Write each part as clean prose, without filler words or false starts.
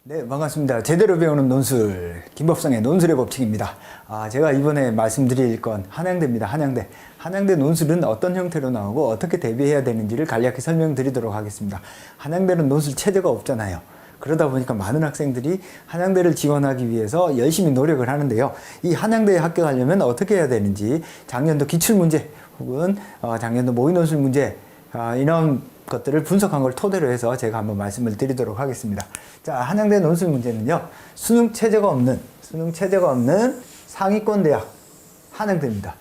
네, 반갑습니다. 제대로 배우는 논술, 김법성의 논술의 법칙입니다. 제가 이번에 말씀드릴 건 한양대입니다. 한양대. 한양대 논술은 어떤 형태로 나오고 어떻게 대비해야 되는지를 간략히 설명드리도록 하겠습니다. 한양대는 논술 체제가 없잖아요. 그러다 보니까 많은 학생들이 한양대를 지원하기 위해서 열심히 노력을 하는데요. 이 한양대에 합격하려면 어떻게 해야 되는지 작년도 기출문제 혹은 작년도 모의논술 문제 이런 것들을 분석한 걸 토대로 해서 제가 한번 말씀을 드리도록 하겠습니다. 자, 한양대 논술 문제는요. 수능 체제가 없는 상위권 대학 한양대입니다.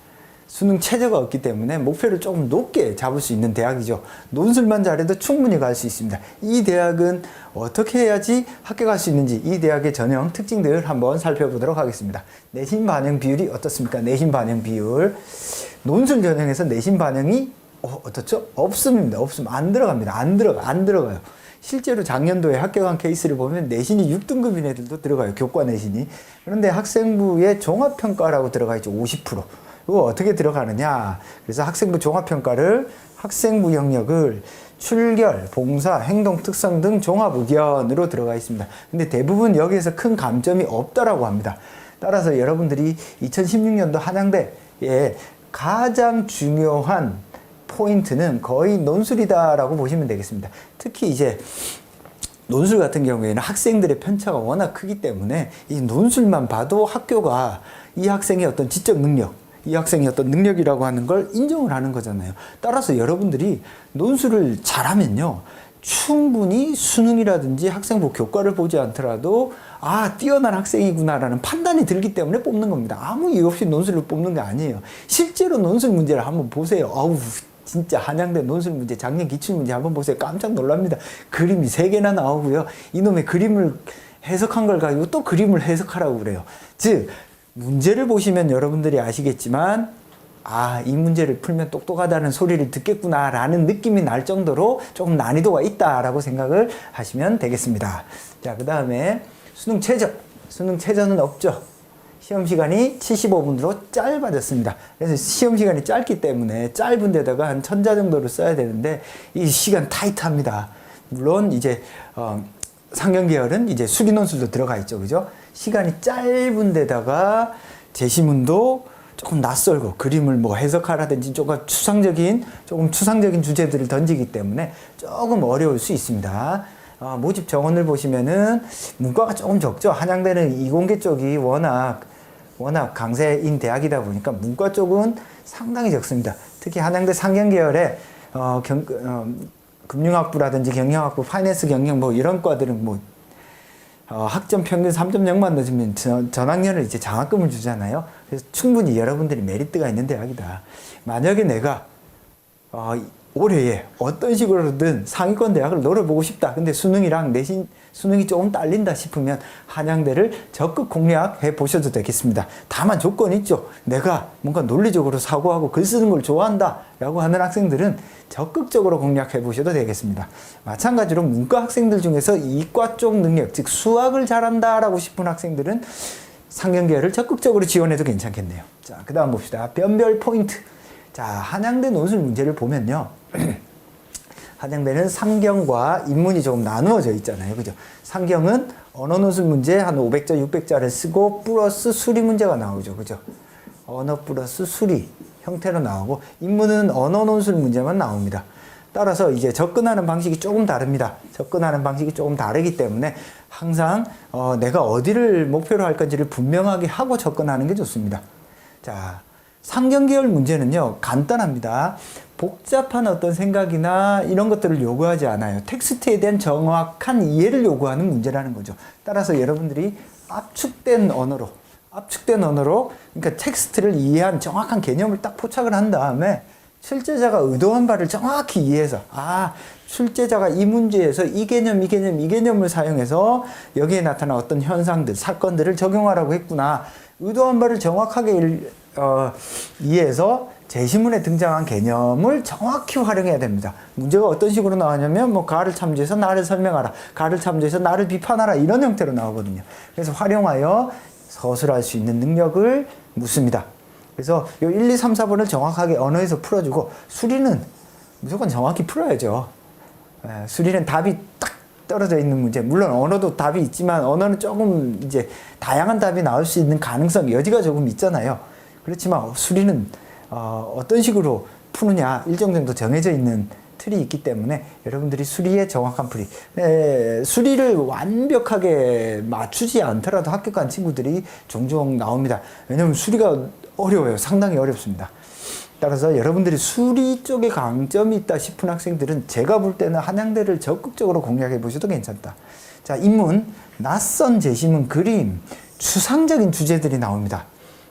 수능 체제가 없기 때문에 목표를 조금 높게 잡을 수 있는 대학이죠. 논술만 잘해도 충분히 갈 수 있습니다. 이 대학은 어떻게 해야지 합격할 수 있는지 이 대학의 전형 특징들 한번 살펴보도록 하겠습니다. 내신 반영 비율이 어떻습니까? 내신 반영 비율. 논술 전형에서 내신 반영이 어떻죠? 없습니다. 안 들어갑니다. 안 들어가요. 실제로 작년도에 합격한 케이스를 보면 내신이 6등급인 애들도 들어가요. 교과 내신이. 그런데 학생부의 종합평가라고 들어가 있죠. 50%. 이거 어떻게 들어가느냐. 그래서 학생부 종합평가를 학생부 영역을 출결, 봉사, 행동 특성 등 종합 의견으로 들어가 있습니다. 근데 대부분 여기에서 큰 감점이 없다라고 합니다. 따라서 여러분들이 2016년도 한양대에 가장 중요한 포인트는 거의 논술이다라고 보시면 되겠습니다. 특히 이제 논술 같은 경우에는 학생들의 편차가 워낙 크기 때문에 이 논술만 봐도 학교가 이 학생의 어떤 지적 능력, 이 학생의 어떤 능력이라고 하는 걸 인정을 하는 거잖아요. 따라서 여러분들이 논술을 잘하면요. 충분히 수능이라든지 학생부 교과를 보지 않더라도 뛰어난 학생이구나라는 판단이 들기 때문에 뽑는 겁니다. 아무 이유 없이 논술을 뽑는 게 아니에요. 실제로 논술 문제를 한번 보세요. 진짜 한양대 논술 문제, 작년 기출 문제 한번 보세요. 깜짝 놀랍니다. 그림이 3개나 나오고요. 이놈의 그림을 해석한 걸 가지고 또 그림을 해석하라고 그래요. 즉, 문제를 보시면 여러분들이 아시겠지만 이 문제를 풀면 똑똑하다는 소리를 듣겠구나라는 느낌이 날 정도로 조금 난이도가 있다라고 생각을 하시면 되겠습니다. 자, 그 다음에 수능 최저. 수능 최저는 없죠. 시험 시간이 75분으로 짧아졌습니다. 그래서 시험 시간이 짧기 때문에 짧은 데다가 한 1000자 정도를 써야 되는데 이 시간 타이트합니다. 물론 이제 상경 계열은 이제 수리 논술도 들어가 있죠. 그죠? 시간이 짧은 데다가 제시문도 조금 낯설고 그림을 해석하라든지 조금 추상적인 주제들을 던지기 때문에 조금 어려울 수 있습니다. 모집 정원을 보시면은 문과가 조금 적죠. 한양대는 이공계 쪽이 워낙 강세인 대학이다 보니까 문과 쪽은 상당히 적습니다. 특히 한양대 상경 계열에 금융학부라든지 경영학부, 파이낸스 경영 이런 과들은 학점 평균 3.0만 넣으면 전학년을 이제 장학금을 주잖아요. 그래서 충분히 여러분들이 메리트가 있는 대학이다. 만약에 내가 올해에 어떤 식으로든 상위권 대학을 노려보고 싶다. 근데 수능이랑 내신 수능이 조금 딸린다 싶으면 한양대를 적극 공략해 보셔도 되겠습니다. 다만 조건이 있죠. 내가 뭔가 논리적으로 사고하고 글 쓰는 걸 좋아한다 라고 하는 학생들은 적극적으로 공략해 보셔도 되겠습니다. 마찬가지로 문과 학생들 중에서 이과 쪽 능력, 즉 수학을 잘한다 라고 싶은 학생들은 상경계열을 적극적으로 지원해도 괜찮겠네요. 자, 그 다음 봅시다. 변별 포인트. 자, 한양대 논술 문제를 보면요. 한양대는 상경과 인문이 조금 나누어져 있잖아요. 그죠? 상경은 언어 논술 문제 한 500자, 600자를 쓰고 플러스 수리 문제가 나오죠. 그죠? 언어 플러스 수리 형태로 나오고 인문은 언어 논술 문제만 나옵니다. 따라서 이제 접근하는 방식이 조금 다릅니다. 접근하는 방식이 조금 다르기 때문에 항상 내가 어디를 목표로 할 건지를 분명하게 하고 접근하는 게 좋습니다. 자, 상경계열 문제는요, 간단합니다. 복잡한 어떤 생각이나 이런 것들을 요구하지 않아요. 텍스트에 대한 정확한 이해를 요구하는 문제라는 거죠. 따라서 여러분들이 압축된 언어로, 그러니까 텍스트를 이해한 정확한 개념을 딱 포착을 한 다음에 출제자가 의도한 바를 정확히 이해해서, 출제자가 이 문제에서 이 개념을 사용해서 여기에 나타난 어떤 현상들, 사건들을 적용하라고 했구나. 의도한 바를 정확하게 이해해서 제시문에 등장한 개념을 정확히 활용해야 됩니다. 문제가 어떤 식으로 나오냐면 가를 참조해서 나를 설명하라, 가를 참조해서 나를 비판하라 이런 형태로 나오거든요. 그래서 활용하여 서술할 수 있는 능력을 묻습니다. 그래서 요 1, 2, 3, 4번을 정확하게 언어에서 풀어주고 수리는 무조건 정확히 풀어야죠. 수리는 답이 딱 떨어져 있는 문제. 물론 언어도 답이 있지만 언어는 조금 이제 다양한 답이 나올 수 있는 가능성, 여지가 조금 있잖아요. 그렇지만 수리는 어떤 식으로 푸느냐 일정 정도 정해져 있는 틀이 있기 때문에 여러분들이 수리의 정확한 풀이, 수리를 완벽하게 맞추지 않더라도 합격한 친구들이 종종 나옵니다. 왜냐하면 수리가 어려워요. 상당히 어렵습니다. 따라서 여러분들이 수리 쪽에 강점이 있다 싶은 학생들은 제가 볼 때는 한양대를 적극적으로 공략해 보셔도 괜찮다. 자, 인문, 낯선 제시문, 그림, 추상적인 주제들이 나옵니다.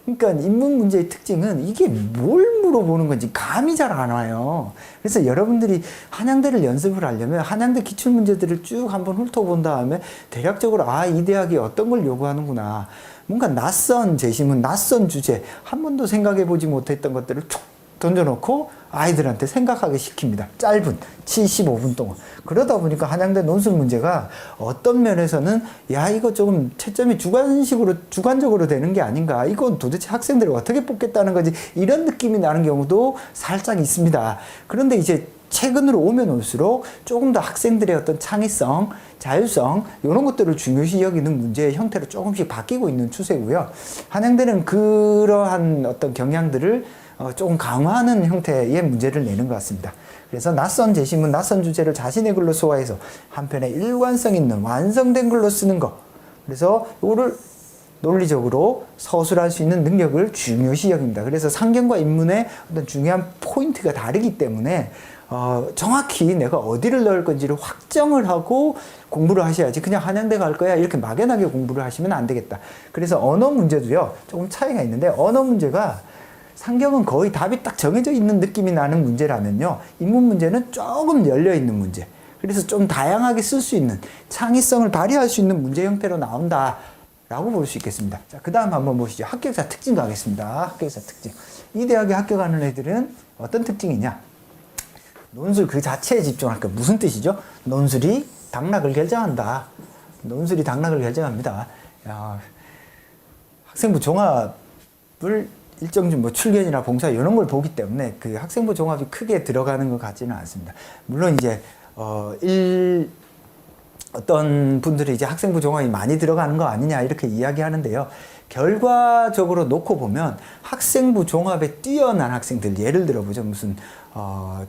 그러니까 인문 문제의 특징은 이게 뭘 물어보는 건지 감이 잘 안 와요. 그래서 여러분들이 한양대를 연습을 하려면 한양대 기출문제들을 쭉 한번 훑어본 다음에 대략적으로 이 대학이 어떤 걸 요구하는구나. 뭔가 낯선 제시문, 낯선 주제, 한 번도 생각해 보지 못했던 것들을 툭 던져놓고 아이들한테 생각하게 시킵니다. 짧은 75분 동안. 그러다 보니까 한양대 논술 문제가 어떤 면에서는 이거 조금 채점이 주관적으로 되는 게 아닌가. 이건 도대체 학생들을 어떻게 뽑겠다는 거지. 이런 느낌이 나는 경우도 살짝 있습니다. 그런데 이제 최근으로 오면 올수록 조금 더 학생들의 어떤 창의성, 자율성 이런 것들을 중요시 여기는 문제의 형태로 조금씩 바뀌고 있는 추세고요. 한양대는 그러한 어떤 경향들을 조금 강화하는 형태의 문제를 내는 것 같습니다. 그래서 낯선 제시문, 낯선 주제를 자신의 글로 소화해서 한편에 일관성 있는 완성된 글로 쓰는 것. 그래서 이거를 논리적으로 서술할 수 있는 능력을 중요시 여깁니다. 그래서 상경과 인문의 어떤 중요한 포인트가 다르기 때문에 정확히 내가 어디를 넣을 건지를 확정을 하고 공부를 하셔야지 그냥 한양대 갈 거야 이렇게 막연하게 공부를 하시면 안 되겠다. 그래서 언어 문제도요 조금 차이가 있는데 언어 문제가 상경은 거의 답이 딱 정해져 있는 느낌이 나는 문제라면요 인문 문제는 조금 열려있는 문제, 그래서 좀 다양하게 쓸 수 있는 창의성을 발휘할 수 있는 문제 형태로 나온다 라고 볼 수 있겠습니다. 자, 그 다음 한번 보시죠. 합격자 특징 가겠습니다. 합격자 특징. 이 대학에 합격하는 애들은 어떤 특징이냐, 논술 그 자체에 집중할 거. 무슨 뜻이죠? 논술이 당락을 결정한다. 논술이 당락을 결정합니다. 학생부 종합을 일정 뭐 출견이나 봉사 이런 걸 보기 때문에 그 학생부 종합이 크게 들어가는 것 같지는 않습니다. 물론 이제 어떤 분들이 이제 학생부 종합이 많이 들어가는 거 아니냐 이렇게 이야기하는데요. 결과적으로 놓고 보면 학생부 종합에 뛰어난 학생들, 예를 들어 보죠. 무슨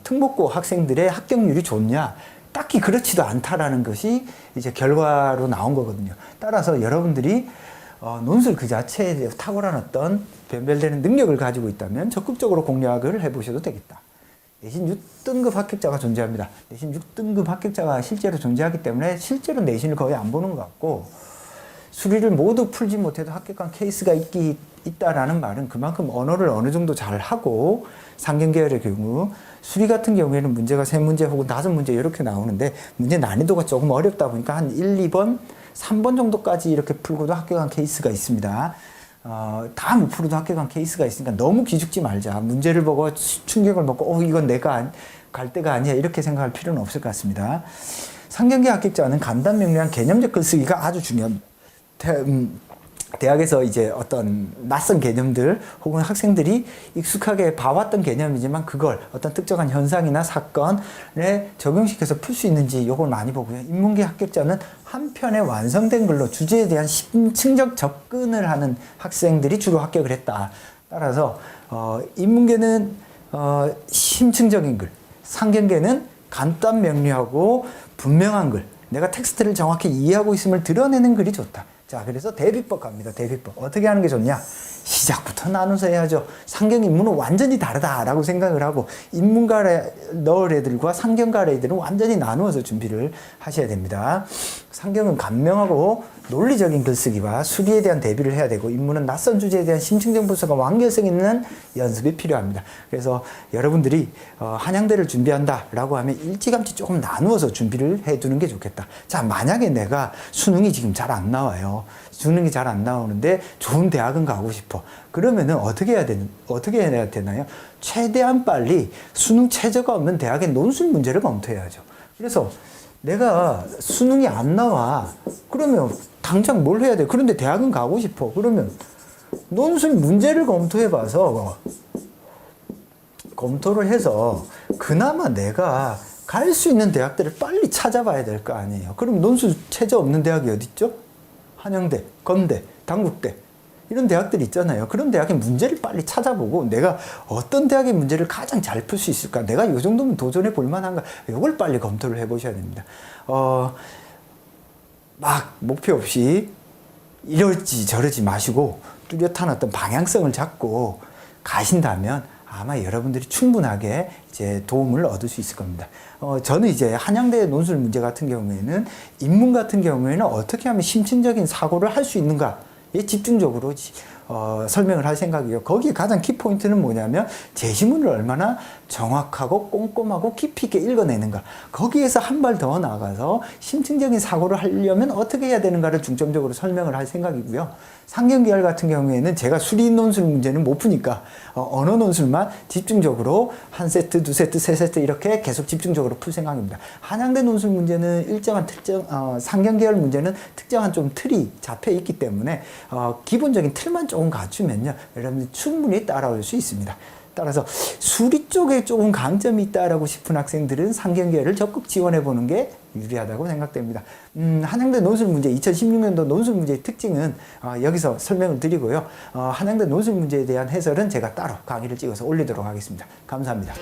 특목고 학생들의 합격률이 좋냐? 딱히 그렇지도 않다라는 것이 이제 결과로 나온 거거든요. 따라서 여러분들이 논술 그 자체에 대해 탁월한 어떤 변별되는 능력을 가지고 있다면 적극적으로 공략을 해보셔도 되겠다. 내신 6등급 합격자가 존재합니다. 내신 6등급 합격자가 실제로 존재하기 때문에 실제로 내신을 거의 안 보는 것 같고, 수리를 모두 풀지 못해도 합격한 케이스가 있다라는 말은 그만큼 언어를 어느 정도 잘 하고, 상경계열의 경우 수리 같은 경우에는 문제가 3문제 혹은 5문제 이렇게 나오는데 문제 난이도가 조금 어렵다 보니까 한 1, 2번, 3번 정도까지 이렇게 풀고도 합격한 케이스가 있습니다. 다 못 풀어도 합격한 케이스가 있으니까 너무 기죽지 말자. 문제를 보고 충격을 먹고 이건 내가 갈 때가 아니야 이렇게 생각할 필요는 없을 것 같습니다. 상경계 합격자는 간단 명료한 개념적 글쓰기가 아주 중요합니다. 대학에서 이제 어떤 낯선 개념들 혹은 학생들이 익숙하게 봐왔던 개념이지만 그걸 어떤 특정한 현상이나 사건에 적용시켜서 풀 수 있는지 이걸 많이 보고요. 인문계 합격자는 한 편의 완성된 글로 주제에 대한 심층적 접근을 하는 학생들이 주로 합격을 했다. 따라서 인문계는 심층적인 글, 상경계는 간단 명료하고 분명한 글, 내가 텍스트를 정확히 이해하고 있음을 드러내는 글이 좋다. 자, 그래서 대비법 갑니다. 대비법. 어떻게 하는 게 좋냐? 시작부터 나눠서 해야죠. 상경 인문은 완전히 다르다라고 생각을 하고, 인문가래 넣을 애들과 상경가래 애들은 완전히 나누어서 준비를 하셔야 됩니다. 상경은 간명하고 논리적인 글쓰기와 수리에 대한 대비를 해야 되고, 인문은 낯선 주제에 대한 심층적 분석과 완결성 있는 연습이 필요합니다. 그래서 여러분들이 한양대를 준비한다라고 하면 일찌감치 조금 나누어서 준비를 해두는 게 좋겠다. 자, 만약에 내가 수능이 지금 잘 안 나와요. 수능이 잘 안 나오는데 좋은 대학은 가고 싶어. 그러면은 어떻게 해야 되나요? 최대한 빨리 수능 최저가 없는 대학의 논술 문제를 검토해야죠. 그래서 내가 수능이 안 나와. 그러면 당장 뭘 해야 돼? 그런데 대학은 가고 싶어. 그러면 논술 문제를 검토해 봐서 검토를 해서 그나마 내가 갈 수 있는 대학들을 빨리 찾아봐야 될 거 아니에요. 그럼 논술 체제 없는 대학이 어디 있죠? 한양대, 건대, 단국대 이런 대학들이 있잖아요. 그런 대학의 문제를 빨리 찾아보고 내가 어떤 대학의 문제를 가장 잘 풀 수 있을까? 내가 이 정도면 도전해 볼 만한가? 이걸 빨리 검토를 해보셔야 됩니다. 막 목표 없이 이럴지 저러지 마시고 뚜렷한 어떤 방향성을 잡고 가신다면 아마 여러분들이 충분하게 이제 도움을 얻을 수 있을 겁니다. 저는 이제 한양대 논술 문제 같은 경우에는 인문 같은 경우에는 어떻게 하면 심층적인 사고를 할 수 있는가에 집중적으로 설명을 할 생각이에요. 거기에 가장 키포인트는 뭐냐면 제시문을 얼마나 정확하고 꼼꼼하고 깊이 있게 읽어내는가. 거기에서 한 발 더 나가서 심층적인 사고를 하려면 어떻게 해야 되는가를 중점적으로 설명을 할 생각이고요. 상경계열 같은 경우에는 제가 수리 논술 문제는 못 푸니까 언어 논술만 집중적으로 한 세트, 두 세트, 세 세트 이렇게 계속 집중적으로 풀 생각입니다. 한양대 논술 문제는 일정한 상경계열 문제는 특정한 좀 틀이 잡혀 있기 때문에 기본적인 틀만 조금 갖추면요, 여러분들 충분히 따라올 수 있습니다. 따라서 수리 쪽에 조금 강점이 있다라고 싶은 학생들은 상경계열을 적극 지원해 보는 게 유리하다고 생각됩니다. 한양대 논술 문제 2016년도 논술 문제의 특징은 여기서 설명을 드리고요. 한양대 논술 문제에 대한 해설은 제가 따로 강의를 찍어서 올리도록 하겠습니다. 감사합니다.